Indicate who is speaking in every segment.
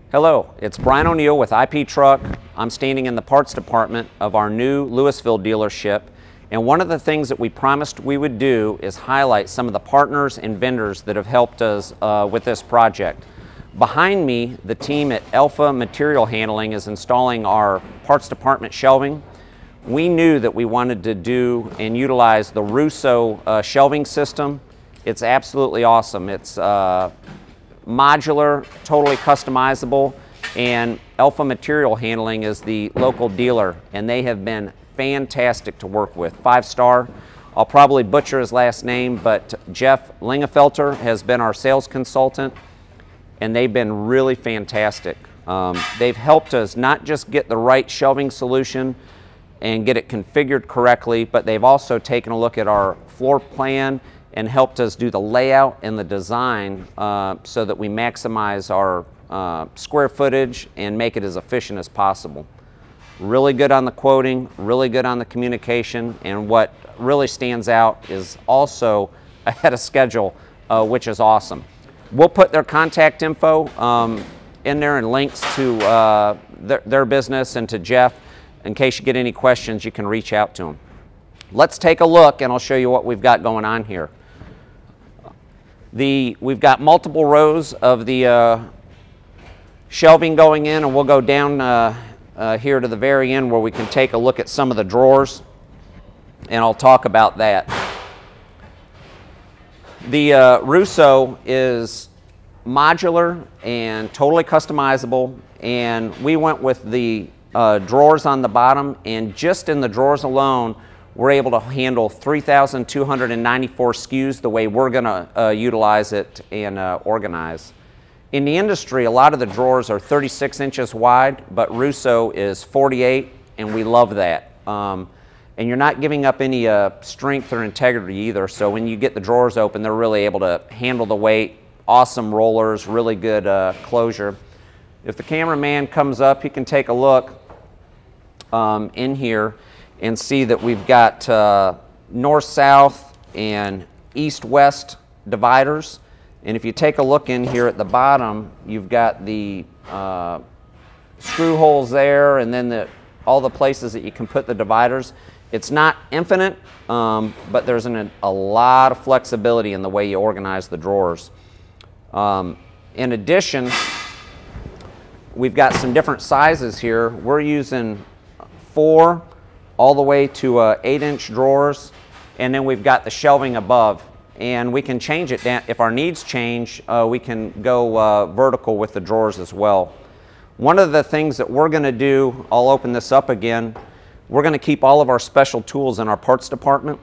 Speaker 1: Hello, it's Brian O'Neill with IP Truck. I'm standing in the parts department of our new Lewisville dealership, and one of the things that we promised we would do is highlight some of the partners and vendors that have helped us with this project. Behind me, the team at Alpha Material Handling is installing our parts department shelving. We knew that we wanted to do and utilize the Rousseau shelving system. It's absolutely awesome. It's modular, totally customizable, and Alpha Material Handling is the local dealer, and they have been fantastic to work with. 5-star. I'll probably butcher his last name, but Jeff Lingefelter has been our sales consultant, and they've been really fantastic. They've helped us not just get the right shelving solution and get it configured correctly, but they've also taken a look at our floor plan and helped us do the layout and the design so that we maximize our square footage and make it as efficient as possible. Really good on the quoting, really good on the communication, and what really stands out is also ahead of schedule, which is awesome. We'll put their contact info in there and links to their business and to Jeff. In case you get any questions, you can reach out to them. Let's take a look and I'll show you what we've got going on here. We've got multiple rows of the shelving going in, and we'll go down here to the very end where we can take a look at some of the drawers, and I'll talk about that. The Rousseau is modular and totally customizable, and we went with the drawers on the bottom, and just in the drawers alone we're able to handle 3,294 SKUs the way we're going to utilize it and organize. In the industry, a lot of the drawers are 36 inches wide, but Rousseau is 48, and we love that. And you're not giving up any strength or integrity either, so when you get the drawers open, they're really able to handle the weight. Awesome rollers, really good closure. If the cameraman comes up, he can take a look in here and see that we've got north-south and east-west dividers. And if you take a look in here at the bottom, you've got the screw holes there, and then all the places that you can put the dividers. It's not infinite, but there's a lot of flexibility in the way you organize the drawers. In addition, we've got some different sizes here. We're using 4 all the way to 8-inch drawers, and then we've got the shelving above, and we can change it down. If our needs change, we can go vertical with the drawers as well. One of the things that we're going to do, I'll open this up again, we're going to keep all of our special tools in our parts department,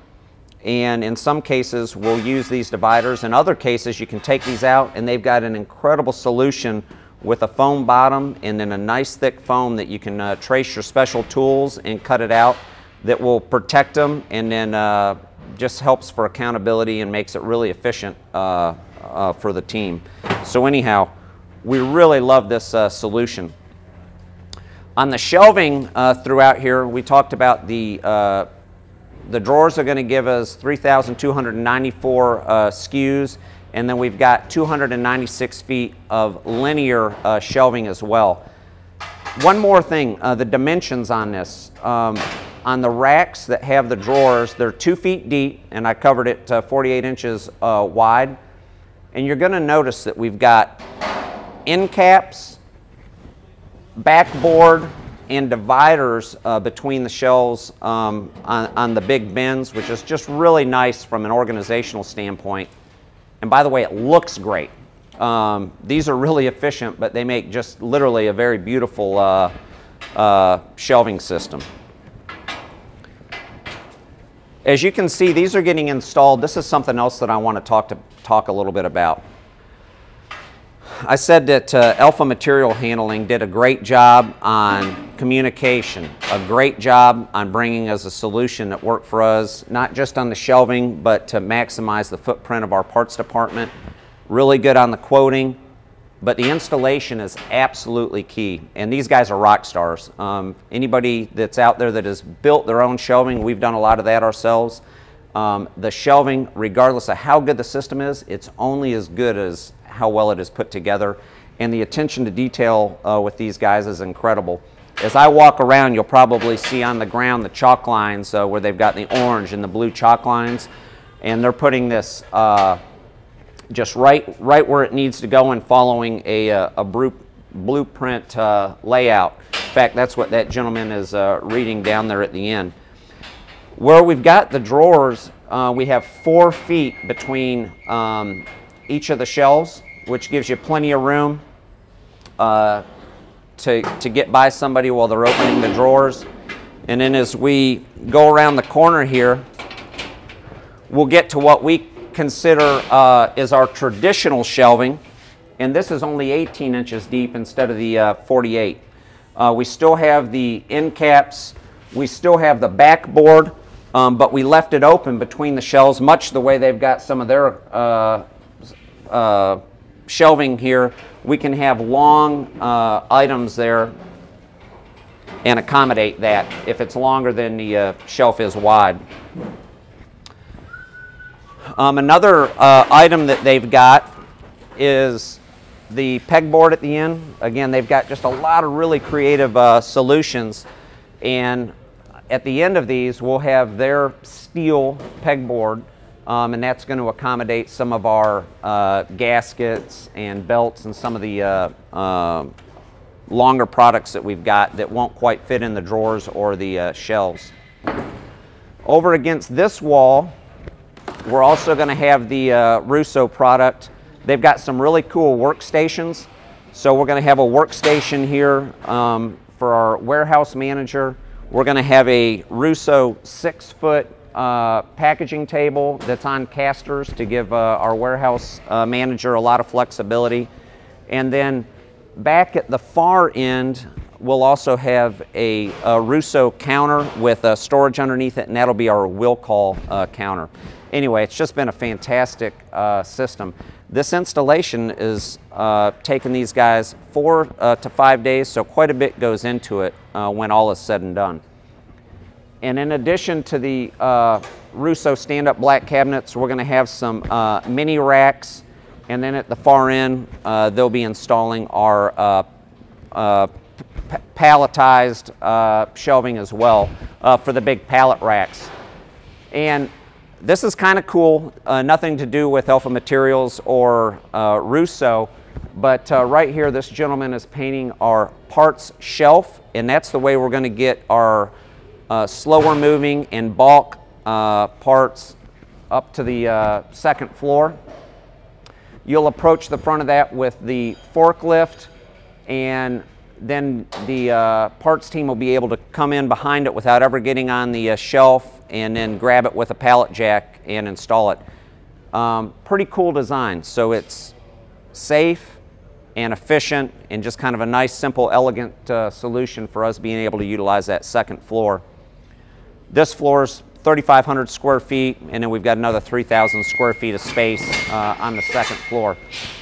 Speaker 1: and in some cases we'll use these dividers. In other cases you can take these out, and they've got an incredible solution with a foam bottom and then a nice thick foam that you can trace your special tools and cut it out, that will protect them, and then just helps for accountability and makes it really efficient for the team. So anyhow, we really love this solution. On the shelving throughout here, we talked about the drawers are going to give us 3,294 SKUs, and then we've got 296 feet of linear shelving as well. One more thing, the dimensions on this. On the racks that have the drawers, they're 2 feet deep, and I covered it 48 inches wide. And you're going to notice that we've got end caps, backboard, and dividers between the shelves on the big bins, which is just really nice from an organizational standpoint. And by the way, it looks great. These are really efficient, but they make just literally a very beautiful shelving system. As you can see, these are getting installed. This is something else that I want to talk a little bit about. I said that Alpha Material Handling did a great job on communication, a great job on bringing us a solution that worked for us, not just on the shelving, but to maximize the footprint of our parts department. Really good on the quoting, but the installation is absolutely key, and these guys are rock stars. Anybody that's out there that has built their own shelving, we've done a lot of that ourselves. The shelving, regardless of how good the system is, it's only as good as how well it is put together. and the attention to detail with these guys is incredible. As I walk around, you'll probably see on the ground the chalk lines where they've got the orange and the blue chalk lines, and they're putting this just right where it needs to go and following a blueprint layout. In fact, that's what that gentleman is reading down there at the end. Where we've got the drawers, we have 4 feet between each of the shelves, which gives you plenty of room to get by somebody while they're opening the drawers. And then as we go around the corner here, we'll get to what we consider is our traditional shelving, and this is only 18 inches deep instead of the 48. We still have the end caps, we still have the backboard, but we left it open between the shelves, much the way they've got some of their shelving here. We can have long items there and accommodate that if it's longer than the shelf is wide. Another item that they've got is the pegboard at the end. Again, they've got just a lot of really creative solutions, and at the end of these we'll have their steel pegboard, and that's going to accommodate some of our gaskets and belts and some of the longer products that we've got that won't quite fit in the drawers or the shelves. Over against this wall, we're also going to have the Rousseau product. They've got some really cool workstations. So we're going to have a workstation here for our warehouse manager. We're going to have a Rousseau 6-foot packaging table that's on casters to give our warehouse manager a lot of flexibility. And then back at the far end, we'll also have a Rousseau counter with storage underneath it, and that'll be our will call counter. Anyway, it's just been a fantastic system. This installation is taking these guys 4 to 5 days, so quite a bit goes into it when all is said and done. And in addition to the Rousseau stand-up black cabinets, we're going to have some mini racks, and then at the far end, they'll be installing our palletized shelving as well for the big pallet racks. And this is kind of cool, nothing to do with Alpha Materials or Rousseau, but right here this gentleman is painting our parts shelf, and that's the way we're going to get our slower moving and bulk parts up to the 2nd floor. You'll approach the front of that with the forklift, and then the parts team will be able to come in behind it without ever getting on the shelf and then grab it with a pallet jack and install it. Pretty cool design. So it's safe and efficient and just kind of a nice, simple, elegant solution for us being able to utilize that 2nd floor. This floor is 3,500 square feet, and then we've got another 3,000 square feet of space on the 2nd floor.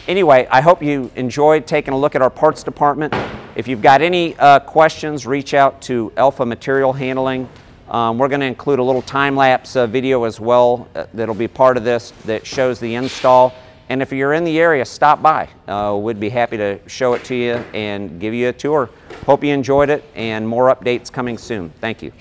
Speaker 1: Anyway, I hope you enjoyed taking a look at our parts department. If you've got any questions, reach out to Alpha Material Handling. We're going to include a little time-lapse video as well that'll be part of this that shows the install. And if you're in the area, stop by. We'd be happy to show it to you and give you a tour. Hope you enjoyed it, and more updates coming soon. Thank you.